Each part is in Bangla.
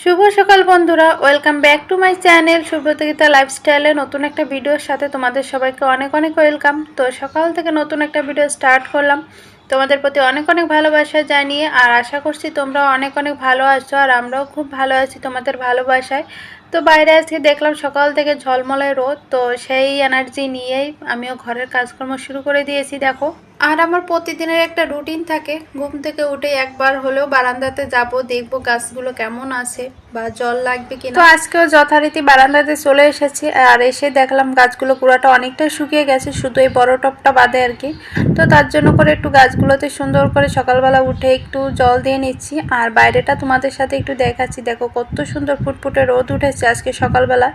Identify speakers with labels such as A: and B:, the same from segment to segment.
A: শুভ সকাল বন্ধুরা, welcome back to my channel সুব্রতগীতা লাইফস্টাইলে নতুন একটা ভিডিওর সাথে তোমাদের সবাইকে অনেক অনেক ওয়েলকাম। তো সকাল থেকে নতুন একটা ভিডিও স্টার্ট করলাম তোমাদের প্রতি অনেক অনেক ভালোবাসা জানিয়ে, আর আশা করছি তোমরা অনেক অনেক ভালো আছো আর আমরাও খুব ভালো আছি তোমাদের ভালোবাসায়। তো বাইরে আজকে দেখলাম সকাল থেকে ঝলমলে রোদ, তো সেই এনার্জি নিয়েই আমিও ঘরের কাজকর্ম শুরু করে দিয়েছি। দেখো, আর আমার প্রতিদিনের একটা রুটিন থাকে, ঘুম থেকে উঠে একবার হলেও বারান্দাতে যাব, দেখবো গাছগুলো কেমন আছে বা জল লাগবে কিনা। তো আজকেও যথারীতি বারান্দাতে চলে এসেছি, আর এসে দেখলাম গাছগুলো পুরাটা অনেকটাই শুকিয়ে গেছে, শুধু এই বড় টপটা বাদে আর কি। তো তার জন্য করে একটু গাছগুলোতে সুন্দর করে সকালবেলা উঠে একটু জল দিয়ে নিচ্ছি, আর বাইরেটা তোমাদের সাথে একটু দেখাচ্ছি। দেখো কত সুন্দর ফুটফুটে রোদ উঠেছে আজকে সকালবেলা।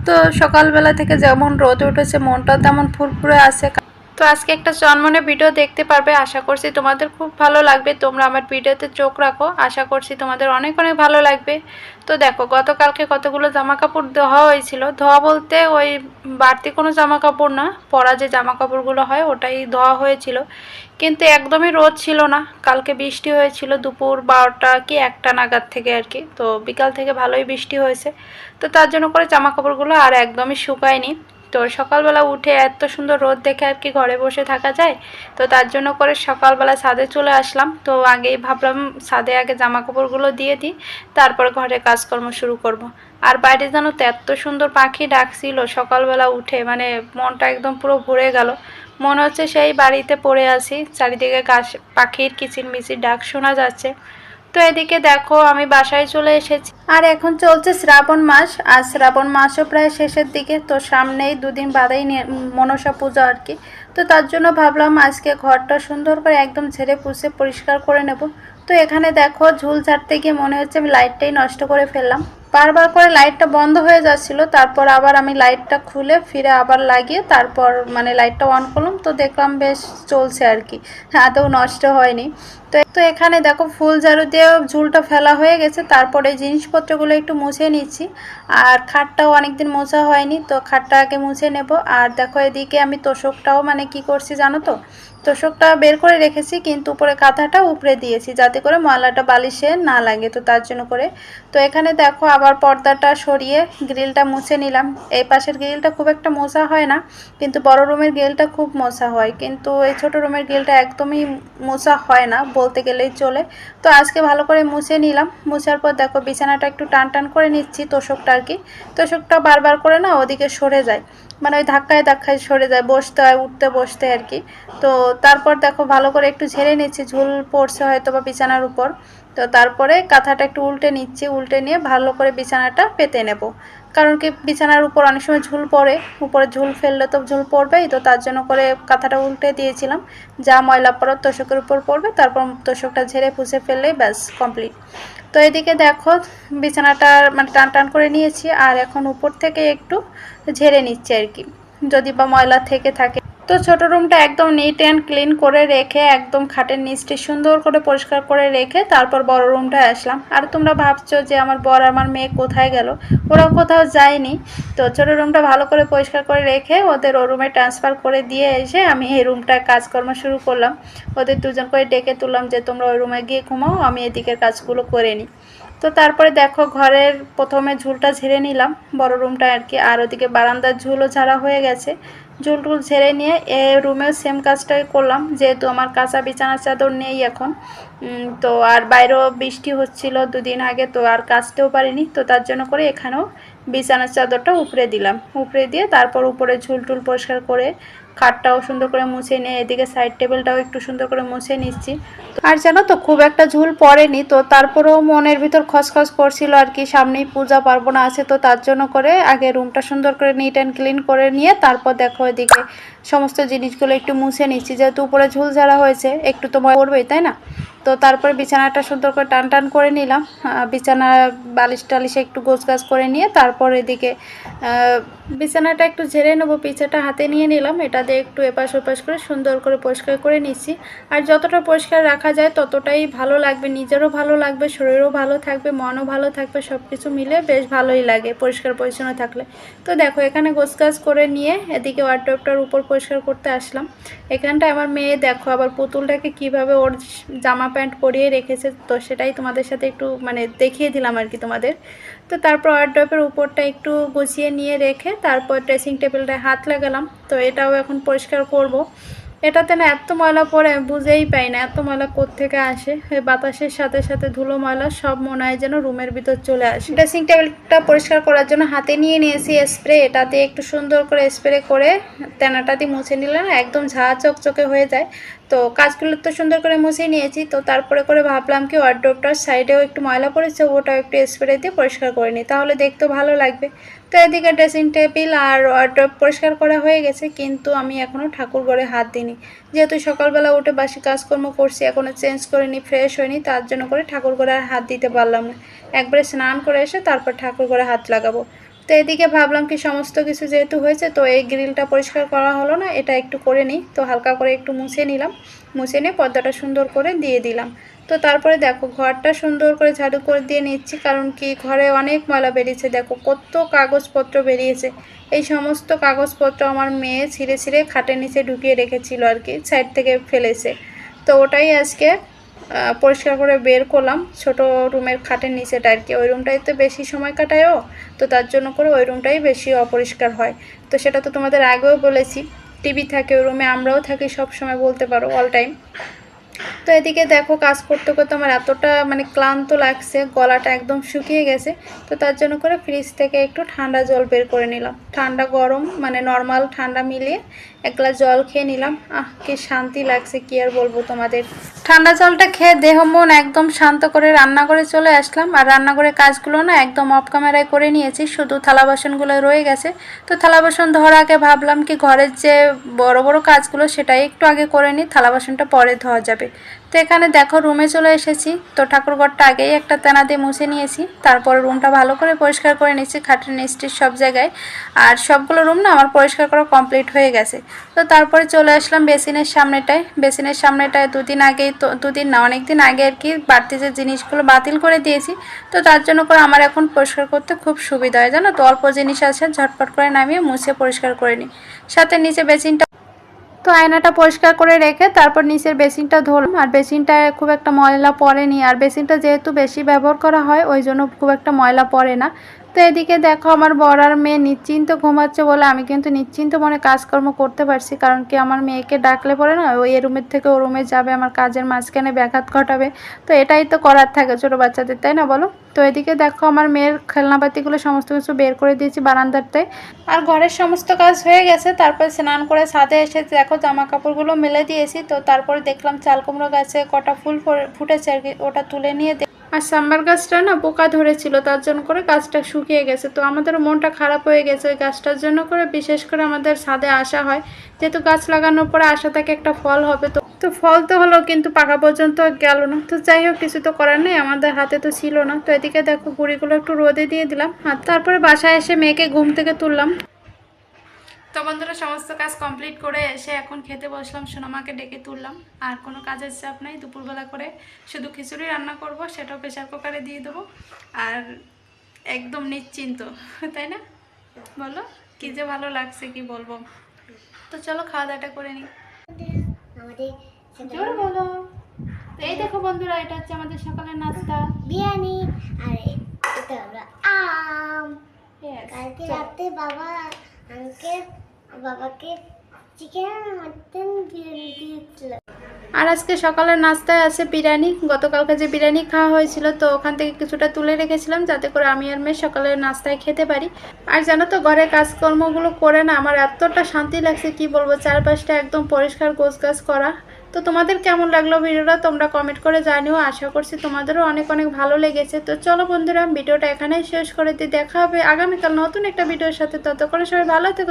A: তো সকালবেলা থেকে যেমন রোদ উঠেছে মনটাও তেমন ফুরফুরে আছে। তো আজকে একটা চনমনে ভিডিও দেখতে পারবে, আশা করছি তোমাদের খুব ভালো লাগবে। তোমরা আমার ভিডিওতে চোখ রাখো, আশা করছি তোমাদের অনেক অনেক ভালো লাগবে। তো দেখো, গতকালকে কতগুলো জামা কাপড় ধোয়া হয়েছিল। ধোয়া বলতে ওই বাড়তি কোনো জামা কাপড় না, পরা যে জামা কাপড়গুলো হয় ওটাই ধোয়া হয়েছিল, কিন্তু একদমই রোদ ছিল না। কালকে বৃষ্টি হয়েছিল দুপুর 12টা কি 1টা নাগাদ থেকে আর কি। তো বিকাল থেকে ভালোই বৃষ্টি হয়েছে, তো তার জন্য করে জামা কাপড়গুলো আর একদমই শুকায়নি। তো সকালবেলা উঠে এত সুন্দর রোদ দেখে আর কি ঘরে বসে থাকা যায়। তো তার জন্য করে সকালবেলা ছাদে চলে আসলাম। তো আগেই ভাবলাম ছাদে আগে জামা কাপড়গুলো দিয়ে দিই, তারপর ঘরে কাজকর্ম শুরু করব। আর বাইরে জানো তো এত সুন্দর পাখি ডাকছিল সকালবেলা উঠে, মানে মনটা একদম পুরো ভরে গেল। মনে হচ্ছে সেই বাড়িতে পড়ে আছি, চারিদিকে গাছ পাখির কিচিরমিচির ডাক শোনা যাচ্ছে। তো এদিকে দেখো আমি বাসায় চলে এসেছি, আর এখন চলছে শ্রাবণ মাস, আর শ্রাবণ মাসও প্রায় শেষের দিকে। তো সামনেই দুদিন বাদেই মনসা পূজা আর কি। তো তার জন্য ভাবলাম আজকে ঘরটা সুন্দর করে একদম ঝেড়ে পুছে পরিষ্কার করে নেব। তো এখানে দেখো ঝুল ঝাড়তে গিয়ে মনে হচ্ছে আমি লাইটটাই নষ্ট করে ফেললাম। বারবার করে লাইটটা বন্ধ হয়ে যাচ্ছিল, তারপর আবার আমি লাইটটা খুলে ফিরে আবার লাগিয়ে তারপর মানে লাইটটা অন করলাম। তো দেখলাম বেশ চলছে আর কি, আদৌ নষ্ট হয়নি। তো এখানে দেখো ফুল ঝাড়ু দিয়ে ঝুলটা ফেলা হয়ে গেছে, তারপরে জিনিসপত্রগুলো একটু মুছে নিচ্ছি। আর খাটটাও অনেকদিন মোছা হয়নি, তো খাটটা আগে মুছে নেব। আর দেখো এদিকে আমি তোষকটাও মানে কি করছি জানো তো, তোষকটা বের করে রেখেছি কিন্তু উপরে কাঁথাটা উপরে দিয়েছি যাতে করে ময়লাটা বালিশে না লাগে, তো তার জন্য করে। তো এখানে দেখো আবার পর্দাটা সরিয়ে গ্রিলটা মুছে নিলাম। এই পাশের গ্রিলটা খুব একটা মোছা হয় না, কিন্তু বড় রুমের গ্রিলটা খুব মোছা হয়, কিন্তু এই ছোট রুমের গ্রিলটা একদমই মোছা হয় না বলতে গেলেই চলে। তো আজকে ভালো করে মুছে নিলাম। মুছার পর দেখো বিছানাটা একটু টান টান করে নিচ্ছি, তোষকটা আর কি। তোষকটা বারবার করে না ওদিকে সরে যায়, মানে ওই ধাক্কায় ধাক্কায় সরে যায়, বসতে হয় উঠতে বসতে আর কি। তো তারপর দেখো ভালো করে একটু ঝেড়ে নিচ্ছি, ঝুল পড়ছে হয়তো বা বিছানার উপর। তো তারপরে কাঁথাটা একটু উল্টে নিচ্ছি, উল্টে নিয়ে ভালো করে বিছানাটা পেতে নেব। কারণ কি বিছানার উপর অনেক সময় ঝুল পড়ে, উপরে ঝুল ফেললে তো ঝুল পড়বেই, তো তার জন্য করে কাঁথাটা উল্টে দিয়েছিলাম। যা ময়লা পড়ার তোষকের উপর পড়বে, তারপর তোষকটা ঝেড়ে পুছে ফেললেই ব্যাস কমপ্লিট। তো এদিকে দেখো বিছানাটা মানে টান টান করে নিয়েছি, আর এখন উপর থেকে একটু ঝেড়ে নিচ্ছি আর কি, যদি বা ময়লা থেকে থাকে। তো ছোট রুমটা একদম নিট অ্যান্ড ক্লিন করে রেখে একদম খাটের নিচটি সুন্দর করে পরিষ্কার করে রেখে তারপর বড় রুমটায় আসলাম। আর তোমরা ভাবছো যে আমার বর আমার মেয়ে কোথায় গেল, ওরা কোথাও যায়নি। তো ছোট রুমটা ভালো করে পরিষ্কার করে রেখে ওদের ও রুমে ট্রান্সফার করে দিয়ে এসে আমি এই রুমটায় কাজকর্ম শুরু করলাম। ওদের দুজন করে ডেকে তুললাম যে তোমরা ওই রুমে গিয়ে ঘুমাও, আমি এদিকের কাজগুলো করে নিই। তো তারপরে দেখো ঘরের প্রথমে ঝুলটা ঝেড়ে নিলাম, বড় রুমটা আর কি। আর ওদিকে বারান্দার ঝুলও ঝাড়া হয়ে গেছে। ঝুল টুল ঝেড়ে নিয়ে এ রুমেও সেম কাজটাই করলাম, যেহেতু আমার কাঁচা বিছানার চাদর নেই এখন। তো আর বাইরেও বৃষ্টি হচ্ছিল দুদিন আগে, তো আর কাচতেও পারিনি, তো তার জন্য করে এখানেও বিছানার চাদরটা উপরে দিলাম। উপরে দিয়ে তারপর উপরে ঝুল টুল পরিষ্কার করে খাটটাও সুন্দর করে মুছে নিয়ে এদিকে সাইড টেবিলটাও একটু সুন্দর করে মুছে নিচ্ছি। আর জানো তো খুব একটা ঝুল পড়েনি, তো তারপরেও মনের ভিতর খসখস করছিল আর কি, সামনেই পূজা পার্বণ আছে, তো তার জন্য করে আগে রুমটা সুন্দর করে নিট অ্যান্ড ক্লিন করে নিয়ে তারপর দেখো এদিকে সমস্ত জিনিসগুলো একটু মুছে নিচ্ছি, যেহেতু উপরে ঝুল ঝাড়া হয়েছে একটু তো পড়বেই তাই না। তো তারপরে বিছানাটা সুন্দর করে টান টান করে নিলাম, বিছানা বালিশ টালিশে একটু গোছগাছ করে নিয়ে তারপর এদিকে বিছানাটা একটু ঝেড়ে নেবো, পিছাটা হাতে নিয়ে নিলাম, এটা দিয়ে একটু এপাশ ওপাশ করে সুন্দর করে পরিষ্কার করে নিচ্ছি। আর যতটা পরিষ্কার রাখা যায় ততটাই ভালো লাগবে, নিজেরও ভালো লাগবে, শরীরও ভালো থাকবে, মনও ভালো থাকবে, সব কিছু মিলে বেশ ভালোই লাগে পরিষ্কার পরিচ্ছন্ন থাকলে। তো দেখো এখানে গোছগাছ করে নিয়ে এদিকে ওয়ার্ডরোবটার উপর পরিষ্কার করতে আসলাম। এখানটায় আমার মেয়ে দেখো আবার পুতুলটাকে কিভাবে ওর জামা প্যান্ট পরিয়ে রেখেছে, তো সেটাই তোমাদের সাথে একটু মানে দেখিয়ে দিলাম আর কি তোমাদের। তো তারপর ওয়ারড্রপের উপরটা একটু গুছিয়ে নিয়ে রেখে তারপর ড্রেসিং টেবিলটায় হাত লাগালাম। তো এটাও এখন পরিষ্কার করব। এটাতে না এত ময়লা পড়ে বুঝেই পাই না এত ময়লা কোত্থেকে আসে। বাতাসের সাথে সাথে ধুলো ময়লা সব মনে হয় যেন রুমের ভিতর চলে আসে। ড্রেসিং টেবিলটা পরিষ্কার করার জন্য হাতে নিয়ে নিয়েছি স্প্রে। এটা দিয়ে একটু সুন্দর করে স্প্রে করে তেনাটা দিয়ে মুছে নিলে না একদম ঝাঁ চকচকে হয়ে যায়। তো কাজগুলো তো সুন্দর করে মুছে নিয়েছি। তো তারপরে করে ভাবলাম কি ওয়ারড্রপটার সাইডেও একটু ময়লা পড়েছে, ওটাও একটু স্প্রে দিয়ে পরিষ্কার করে নিই, তাহলে দেখতেও ভালো লাগবে। তো এদিকে ড্রেসিং টেবিল আর ওয়ারড্রপ পরিষ্কার করা হয়ে গেছে, কিন্তু আমি এখনও ঠাকুর ঘরে হাত দিইনি। যেহেতু সকালবেলা উঠে বাসি কাজকর্ম করছি, এখনও চেঞ্জ করিনি, ফ্রেশ হয়নি, তার জন্য করে ঠাকুর ঘরে আর হাত দিতে পারলাম না। একবারে স্নান করে এসে তারপর ঠাকুর ঘরে হাত লাগাবো। তো এদিকে ভাবলাম কি সমস্ত কিছু যেহেতু হয়েছে, তো এই গ্রিলটা পরিষ্কার করা হলো না, এটা একটু করে নিই। তো হালকা করে একটু মুছে নিলাম, মুছে নিয়ে পর্দাটা সুন্দর করে দিয়ে দিলাম। তো তারপরে দেখো ঘরটা সুন্দর করে ঝাড়ু করে দিয়ে নিচ্ছি, কারণ কি ঘরে অনেক ময়লা বেরিয়েছে। দেখো কত কাগজপত্র বেরিয়েছে। এই সমস্ত কাগজপত্র আমার মেয়ে ছিঁড়ে ছিঁড়ে খাটের নিচে ঢুকিয়ে রেখেছিল আর কি, সাইড থেকে ফেলেছে। তো ওটাই আজকে পরিষ্কার করে বের করলাম, ছোট রুমের খাটের নিচেটা আর কি। ওই রুমটাইতে বেশি সময় কাটায়ও, তো তার জন্য করে ওই রুমটাই বেশি অপরিষ্কার হয়। তো সেটা তো তোমাদের আগেও বলেছি, টিভি থাকে ওই রুমে, আমরাও থাকি সব সময়, বলতে পারো অল টাইম। তো এদিকে দেখো কাজ করতে করতে আমার এতটা মানে ক্লান্ত লাগছে, গলাটা একদম শুকিয়ে গেছে। তো তার জন্য করে ফ্রিজ থেকে একটু ঠান্ডা জল বের করে নিলাম, ঠান্ডা গরম মানে নর্মাল ঠান্ডা মিলিয়ে এক গ্লাস জল খেয়ে নিলাম। কি শান্তি লাগছে কি আর বলবো তোমাদের। ঠান্ডা জলটা খেয়ে দেহ মন একদম শান্ত করে রান্না করে চলে আসলাম। আর রান্নাঘরের কাজগুলো না একদম অফ ক্যামেরায় করে নিয়েছি, শুধু থালা বাসনগুলো রয়ে গেছে। তো থালা বাসন ধোয়ার আগে ভাবলাম কি ঘরের যে বড় বড় কাজগুলো সেটাই একটু আগে করে নিই, থালা বাসনটা পরে ধোয়া যাবে। তো এখানে দেখো রুমে চলে এসেছি। তো ঠাকুরঘরটা আগেই একটা তেনা দিয়ে মুছে নিয়েছি, তারপরে রুমটা ভালো করে পরিষ্কার করে নিয়েছি, খাটের নিচটির সব জায়গায়। আর সবগুলো রুম না আমার পরিষ্কার করা কমপ্লিট হয়ে গেছে। তো তারপরে চলে আসলাম বেসিনের সামনেটায়। বেসিনের সামনেটায় দুদিন আগেই, তো দুদিন না অনেক দিন আগে আর কি বাড়তি যে জিনিসগুলো বাতিল করে দিয়েছি। তো তার জন্য করে আমার এখন পরিষ্কার করতে খুব সুবিধা হয়, জানো তো। অল্প জিনিস আছে, ঝটপট করে নামিয়ে মুছে পরিষ্কার করে নিই। সাথে নিচে বেসিনটা, তো আয়নাটা পরিষ্কার করে রেখে তারপর নিচের বেসিনটা ধরলাম। আর বেসিনটায় খুব একটা ময়লা পড়েনি, আর বেসিনটা যেহেতু বেশি ব্যবহার করা হয় ওই জন্য খুব একটা ময়লা পড়ে না। তো এদিকে দেখো আমার বড় আর মেয়ে নিশ্চিন্ত ঘুমাচ্ছে বলে আমি কিন্তু নিশ্চিন্ত মনে কাজকর্ম করতে পারছি, কারণ কি আমার মেয়েকে ডাকলে পরে না ওই এ রুমের থেকে ও রুমে যাবে, আমার কাজের মাঝখানে ব্যাঘাত ঘটাবে। তো এটাই তো করার থাকে ছোটো বাচ্চাদের, তাই না বলো। তো এদিকে দেখো আমার মেয়ের খেলনাপাতিগুলো সমস্ত কিছু বের করে দিয়েছি বারান্দারটায়। আর ঘরের সমস্ত কাজ হয়ে গেছে, তারপর স্নান করে ছাদে এসে দেখো জামা কাপড়গুলো মেলে দিয়েছি। তো তারপরে দেখলাম চাল কুমড়ো গাছে কটা ফুল ফুটেছে আর কি, ওটা তুলে নিয়ে আর সাম্বার গাছটা না পোকা ধরেছিল, তার জন্য করে গাছটা শুকিয়ে গেছে। তো আমাদেরও মনটা খারাপ হয়ে গেছে ওই গাছটার জন্য করে। বিশেষ করে আমাদের ছাদে আসা হয়, যেহেতু গাছ লাগানোর পরে আশা থাকে একটা ফল হবে। তো ফল তো হলো, কিন্তু পাকা পর্যন্ত গেল না। তো যাই হোক, কিছু তো করার নেই, আমাদের হাতে তো ছিল না। তো এদিকে দেখো গুঁড়িগুলো একটু রোদে দিয়ে দিলাম, আর তারপরে বাসায় এসে মেয়েকে ঘুম থেকে তুললাম। তো বন্ধুরা সমস্ত কাজ কমপ্লিট করে এসে এখন খেতে বসলাম, সোনামাকে ডেকে তুললাম। আর কোনো কাজের চাপ নাই, দুপুরবেলা করে শুধু খিচুড়ি রান্না করব, সেটাও প্রেশার কুকারে দিয়ে দেবো। আর একদম নিশ্চিন্ত, তাই না বলো, কি যে ভালো লাগছে কি বলবো। তো চলো খাওয়া দাওয়াটা করে নিই। জোরে বলো। তো এই দেখো বন্ধুরা, এটা হচ্ছে আমাদের সকালের নাস্তা,
B: বিরিয়ানি। আর এটা আমরা আম। কালকে রাতে বাবাকে চিকেন মটন বিরিয়ানি দিয়েছিল।
A: আর আজকে সকালের নাস্তায় আছে বিরিয়ানি। গতকালকে যে বিরিয়ানি খাওয়া হয়েছিল, তো ওখান থেকে কিছুটা তুলে রেখেছিলাম যাতে করে আমি আর মেয়ে সকালের নাস্তায় খেতে পারি। আর জানো তো ঘরের কাজকর্মগুলো করে না আমার এতটা শান্তি লাগছে কি বলবো, চারপাশটা একদম পরিষ্কার গোছগাছ করা। তো তোমাদের কেমন লাগলো ভিডিওটা তোমরা কমেন্ট করে জানিও, আশা করছি তোমাদেরও অনেক অনেক ভালো লেগেছে। তো চলো বন্ধুরা ভিডিওটা এখানেই শেষ করে দিই, দেখা হবে আগামীকাল নতুন একটা ভিডিওর সাথে। ততক্ষণে সবাই ভালো থেকো।